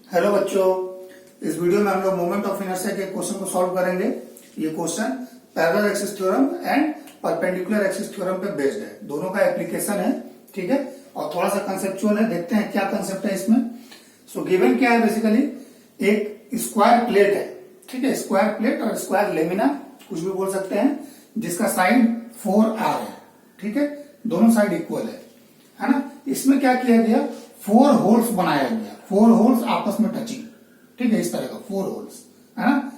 Hello बच्चों, इस video में हम लोग मोमेंट ऑफ इनर्शिया के क्वेश्चन को सॉल्व करेंगे। ये question parallel axis theorem and perpendicular axis theorem पे बेस्ड है। दोनों का एप्लीकेशन है, ठीक है, और थोड़ा सा कंसेप्चुअल है। देखते हैं क्या कंसेप्ट है इसमें। सो गिवन क्या है, बेसिकली एक स्क्वायर प्लेट है, ठीक है, स्क्वायर प्लेट और स्क्वायर लेमिना, कुछ भी बोल सकते हैं, जिसका साइड 4R है, ठीक है, दोनों साइड इक्वल है ना। इसमें क्या किया गया, 4 होल्स बनाया गया, 4 होल्स आपस में टचिंग, ठीक है, इस तरह का 4 होल्स है ना,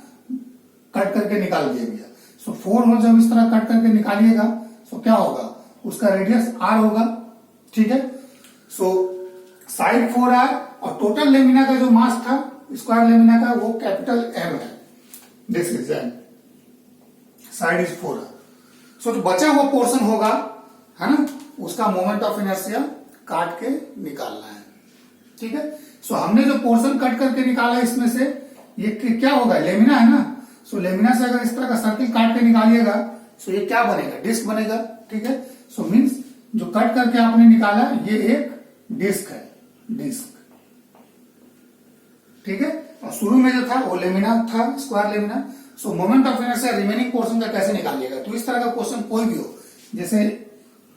कट करके निकाल दिया गया। सो 4 होल जब इस तरह कट करके निकालिएगा तो क्या होगा, उसका रेडियस R होगा, ठीक है। सो साइड 4R और टोटल लेमिना का जो मास था स्क्वायर लेमिना का वो कैपिटल M है। This is M, side is 4R। सो जो बचा हुआ पोर्शन होगा, है ना, उसका मोमेंट ऑफ इनर्शिया काट के निकालना है, ठीक है। सो हमने जो पोर्शन कट करके निकाला इसमें से ये क्या होगा, लेमिना है ना। सो लेमिना से अगर इस तरह का सर्किल काट के निकालिएगा सो ये क्या बनेगा, डिस्क बनेगा, ठीक है। सो मीन्स जो कट करके आपने निकाला ये एक डिस्क है, डिस्क, ठीक है। और शुरू में जो था वो लेमिना था, square lamina. So moment of inertia remaining portion का कैसे निकालिएगा, तो इस तरह का क्वेश्चन कोई भी हो, जैसे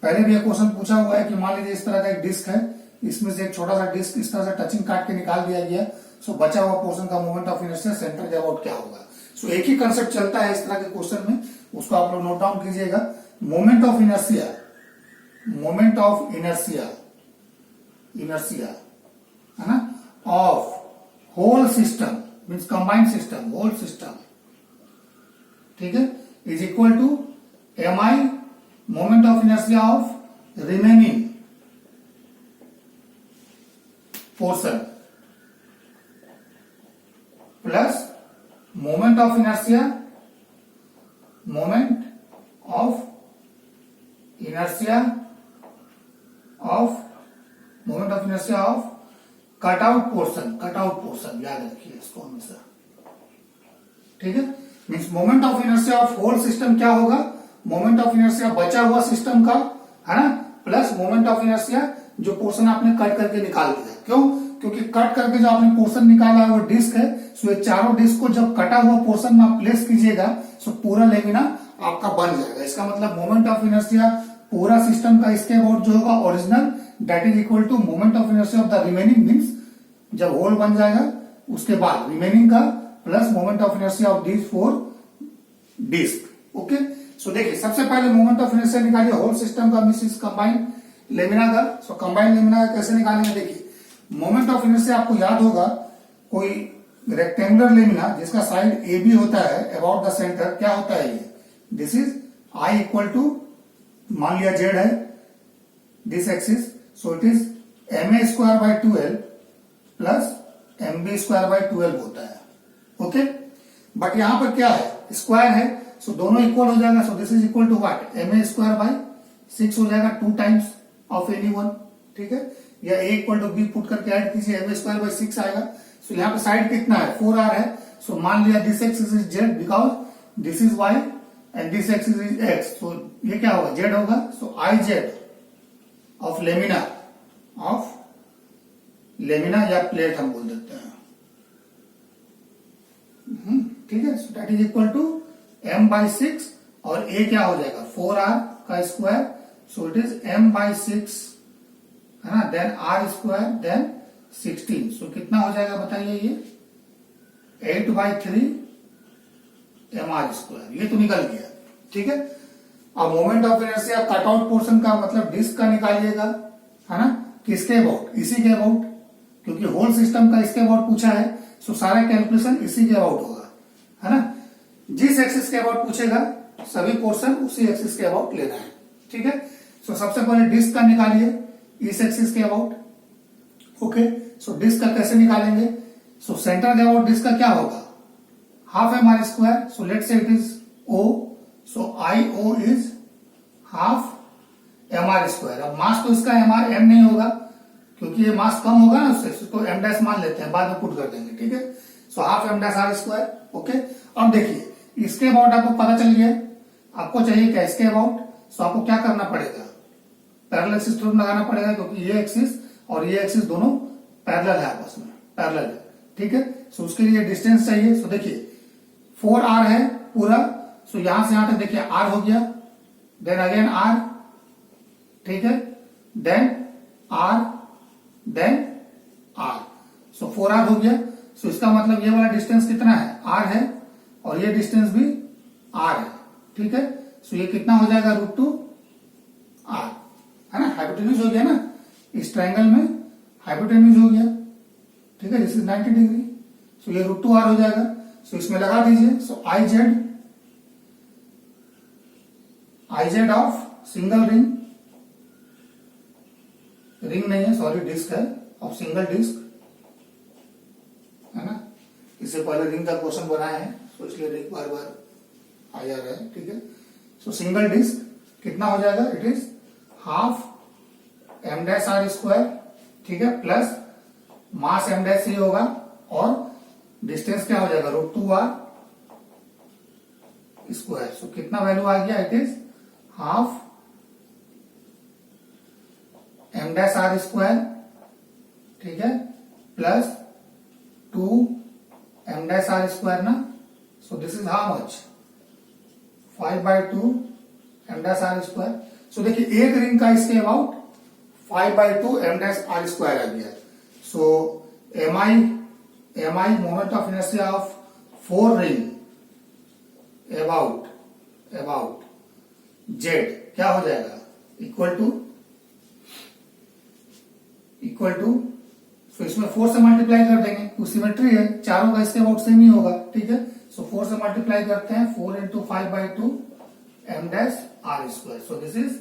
पहले भी एक क्वेश्चन पूछा हुआ है कि मान लीजिए इस तरह का एक डिस्क है, इसमें से एक छोटा सा डिस्क इस तरह से टचिंग काट के निकाल दिया गया। सो बचा हुआ पोर्शन का मोमेंट ऑफ इनर्शिया सेंटर के अबाउट क्या होगा। सो एक ही कंसेप्ट चलता है इस तरह के क्वेश्चन में, उसको आप लोग नोट डाउन कीजिएगा। Moment of inertia, moment of inertia, inertia है ना, of whole system means combined system, whole system, ठीक है, is equal to MI moment of inertia of remaining portion plus moment of inertia, moment of inertia of, moment of inertia of cut out portion, cut out portion याद रखिए इसको हमेशा, ठीक है। Means moment of inertia of whole system क्या होगा, moment of inertia बचा हुआ सिस्टम का, है ना, प्लस मोमेंट ऑफ इनर्शिया जो पोर्शन आपने कट करके निकाल दिया। क्यों, क्योंकि कट करके जो आपने पोर्शन निकाला है वो डिस्क है। सो ये चारों डिस्क को जब कटा हुआ पोर्शन में आप प्लेस कीजिएगा सो पूरा लेमिना आपका बन जाएगा। इसका मतलब मोमेंट ऑफ इनर्शिया पूरा सिस्टम का इसके अबाउट जो होगा original, that is equal to moment of inertia of the remaining, means जब होल बन जाएगा उसके बाद रिमेनिंग का plus moment of inertia of these 4 disc. Okay, so देखिए सबसे पहले मोमेंट ऑफ इनर्शिया निकालिए होल सिस्टम का, मींस कंबाइंड लेमिना का। सो कंबाइंड लेमिना का कैसे निकालेंगे, देखिए मोमेंट ऑफ इनर्शिया आपको याद होगा, कोई रेक्टेंगुलर लेमिना जिसका साइड AB होता है अबाउट द सेंटर, क्या होता है ये, this is I equal to, मान लिया Z है this axis, so it is MA square by 12 plus MB square by 12 होता है। ओके, बट यहां पर क्या है, स्क्वायर है, सो दोनों इक्वल हो जाएगा। So this is equal to what, MA square by 6 हो जाएगा, 2 टाइम्स ऑफ एनी वन, ठीक है, या A equal to B put करके ऐड कीजिए, MA स्क्वायर बाय 6 आएगा। सो यहाँ पे साइड कितना है, 4R है। सो मान लिया this axis is Z because this is Y and this axis is X, so ये क्या होगा, Z होगा। So IZ of lamina, of lamina या प्लेट हम बोल देते हैं, ठीक है। So that is equal to M by 6 और A क्या हो जाएगा, 4R का square, so it is M by 6, है ना, then R square then 16। So कितना हो जाएगा बताइए, ये 8 बाई 3 MR स्क्वायर, ये तो निकल गया, ठीक है। अब moment of inertia cut out portion का मतलब डिस्क का निकालिएगा, है ना, किसके अबाउट, इसी के अबाउट, क्योंकि होल सिस्टम का इसके अबाउट पूछा है। सो सारा कैलकुलेशन इसी के अबाउट होगा, है ना। जिस एक्सिस के अबाउट पूछेगा सभी पोर्शन उसी एक्सिस के अबाउट लेना है, ठीक है। सो सबसे पहले डिस्क का निकालिए इस एक्सिस के अबाउट। ओके, सो डिस्क का कैसे निकालेंगे, सो सेंटर के अबाउट डिस्क का क्या होगा, half MR square, so let's say it is O, so IO is half MR square. अब मास तो इसका M नहीं होगा क्योंकि ये मास कम होगा ना उससे, तो M डैश मान लेते हैं, बाद में पुट कर देंगे, ठीक है। So half M dash R square. Okay, अब देखिए इसके अबाउट आपको पता चल गया, आपको चाहिए क्या, इसके अबाउट। सो आपको क्या करना पड़ेगा, पैरेलल एक्सिस थ्योरम लगाना पड़ेगा, क्योंकि ये एक्सिस और ये एक्सिस दोनों पैरेलल है, आपस में पैरेलल है। ठीक है। सो उसके लिए डिस्टेंस चाहिए। सो देखिए 4r है पूरा। सो यहां से यहां तक देखिए r हो गया, देन अगेन r, ठीक है, देन r, देन r। सो 4r हो गया। सो इसका मतलब ये वाला डिस्टेंस कितना है, r है, और ये डिस्टेंस भी r है, ठीक है। सो ये कितना हो जाएगा, √2r, है ना, हाइपोटेन्यूज हो गया ना, इस ट्रायंगल में हाइपोटेन्यूज हो गया, ठीक है, दिस इज 90 डिग्री। सो ये √2r हो जाएगा। सो इसमें लगा दीजिए। सो IZ of single ring, ring नहीं है सॉरी, डिस्क है, ऑफ सिंगल डिस्क, है ना। इससे पहले रिंग का क्वेश्चन बनाए हैं, तो इसलिए रिंग बार बार आ जा रहा है, ठीक है। सो सिंगल डिस्क कितना हो जाएगा, इट इज हाफ m'(r²), ठीक है, प्लस मास m' होगा, और डिस्टेंस क्या हो जाएगा, √2r²। सो कितना वैल्यू आ गया, इट इज हाफ m'(r²), ठीक है, प्लस 2m'(r²) ना। सो this is how much, 5/2 m'(r²). सो देखिए एक रिंग का इसके अबाउट 5/2 m'(r² आ गया। सो mi moment of inertia of 4 ring about z क्या हो जाएगा, इक्वल टू सो इसमें 4 से मल्टीप्लाई कर देंगे, तो सिमेट्री है, चारों का इसके अबाउट सेम ही होगा, ठीक है। सो 4 से मल्टीप्लाई करते हैं, 4 × 5/2 m'(r²). सो दिस इज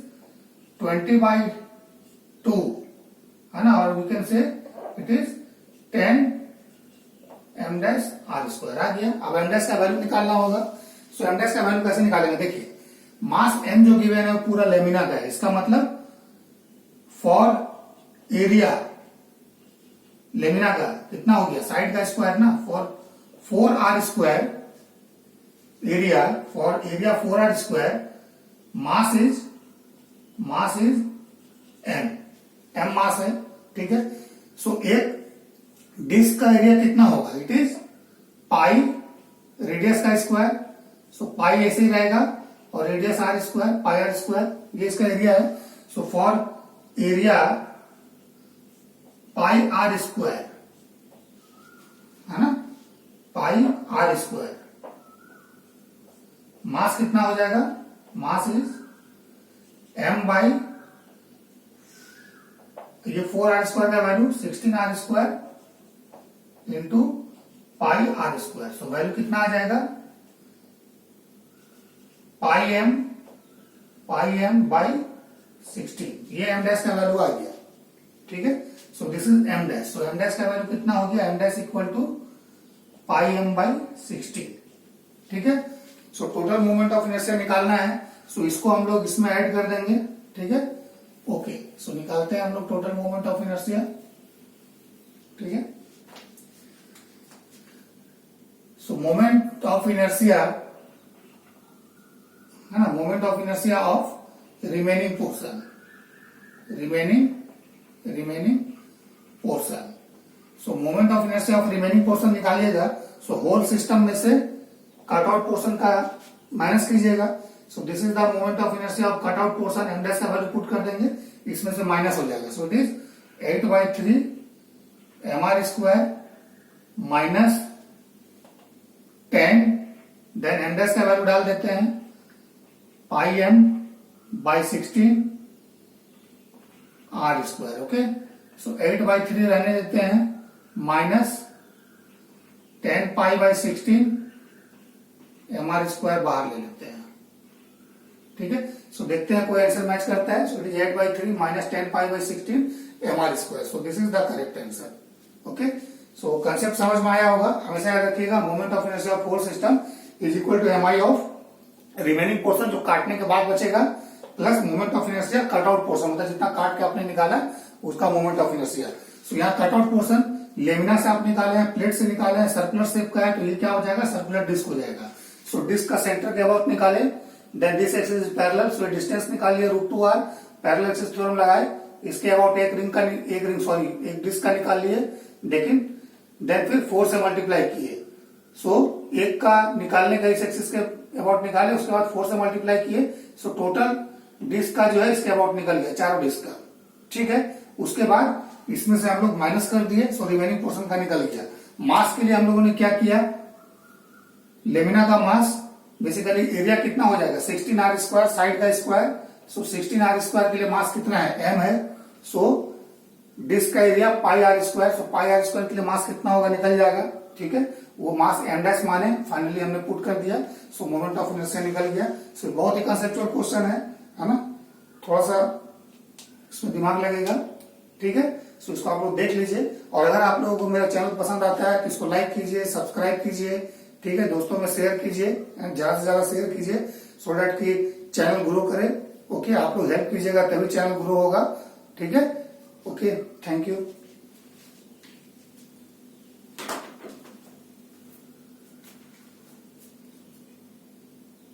20/2, है ना, और we can say it is 10 m'(r²) आ गया। अब m' का वैल्यू निकालना होगा। सो m' का वैल्यू कैसे निकालेंगे, देखिए मास m जो गिवन है वो पूरा लेमिना का है, इसका मतलब फॉर एरिया लेमिना का कितना हो गया, साइड का स्क्वायर ना, for 4r² area, for area 4r², mass is m मास है, ठीक है। सो एक डिस्क का एरिया कितना होगा, इट इज पाई रेडियस का स्क्वायर। सो पाई ऐसे ही रहेगा, और रेडियस r², पाई r², ये इसका एरिया है। So for area pi r², है ना, पाई r², मास कितना हो जाएगा, मास इज m/, ये 4r² का value 16r² into pi r²। So value कितना आ जाएगा, पाई m/16, ये m' का वैल्यू आ गया, ठीक है। सो this is m'। So m' का वैल्यू कितना हो गया, m' equal to pi m/16, ठीक है। So total moment of inertia निकालना है। सो इसको हम लोग इसमें ऐड कर देंगे, ठीक है, ओके। सो निकालते हैं हम लोग टोटल मोमेंट ऑफ इनर्शिया, ठीक है। सो मोमेंट ऑफ इनर्शिया, है ना, moment of inertia of remaining portion, remaining portion. So moment of inertia of remaining portion निकालिएगा। सो होल सिस्टम में से कट आउट पोर्शन का माइनस कीजिएगा। So this is the moment of inertia of cut out portion, m' का value put कर देंगे, इसमें से माइनस हो जाएगा। So it is 8/3 mr² minus 10, then m' का वैल्यू डाल देते हैं, पाई m/16 r², ओके। सो 8/3 रहने देते हैं, माइनस 10 पाई/16 mr² बाहर ले लेते हैं, ठीक है। सो देखते हैं कोई आंसर मैच करता है। सो इट इज 8/3 माइनस 10 पाई/16 mr²। So this is the correct answer, okay. So concept समझ में आया होगा। हमेशा याद रखिएगा, moment of inertia of whole system is equal to mi of remaining portion, जो काटने के बाद बचेगा, plus moment of inertia cut out portion, मतलब जितना काट के आपने निकाला उसका मोमेंट ऑफ इनर्शिया। सो यहाँ कट आउट पोर्शन लेमिना से आप निकाले हैं, प्लेट से निकाले हैं, सर्कुलर शेप का है, तो ये क्या हो जाएगा, सर्कुलर डिस्क हो जाएगा। सो डिस्क का सेंटर के अबाउट निकाले, then this axis is parallel, so distance निकालिए √2r, पैरेलल एक्सिस थ्योरम लगाए, इसके अबाउट एक डिस्क का निकाल लिए, लेकिन देन फिर 4 से मल्टीप्लाई किए। सो एक का निकालने का इस एक्सिस के अबाउट निकाले, उसके बाद 4 से मल्टीप्लाई किए। सो टोटल डिस्क का जो है इसके अबाउट निकल गया, चारों डिस्क का। ठीक है, उसके बाद इसमें से हम लोग माइनस कर दिए, सो रिमेनिंग पोर्शन का निकल गया। मास के लिए हम लोगों ने क्या किया, लेमिना का मास बेसिकली एरिया कितना हो जाएगा 16r स्क्वायर, साइड का स्क्वायर। सो 16r स्क्वायर के लिए मास कितना है, m है। सो डिस्क का area pi r square, so pi r square के लिए मास कितना होगा निकल जाएगा। ठीक है, वो मास m डैश माने, फाइनली हमने पुट कर दिया। सो मोमेंट ऑफ इनर्शिया निकल गया। सो बहुत ही कंसेप्चुअल क्वेश्चन है ना, थोड़ा सा इसमें दिमाग लगेगा। ठीक है, सो इसको आप लोग देख लीजिए। और अगर आप लोगों को मेरा चैनल पसंद आता है तो इसको लाइक कीजिए, सब्सक्राइब कीजिए। ठीक है, दोस्तों में शेयर कीजिए, ज्यादा से ज्यादा शेयर कीजिए, सो दैट कि चैनल ग्रो करे। ओके, आप लोग हेल्प कीजिएगा तभी चैनल ग्रो होगा। ठीक है, ओके, थैंक यू।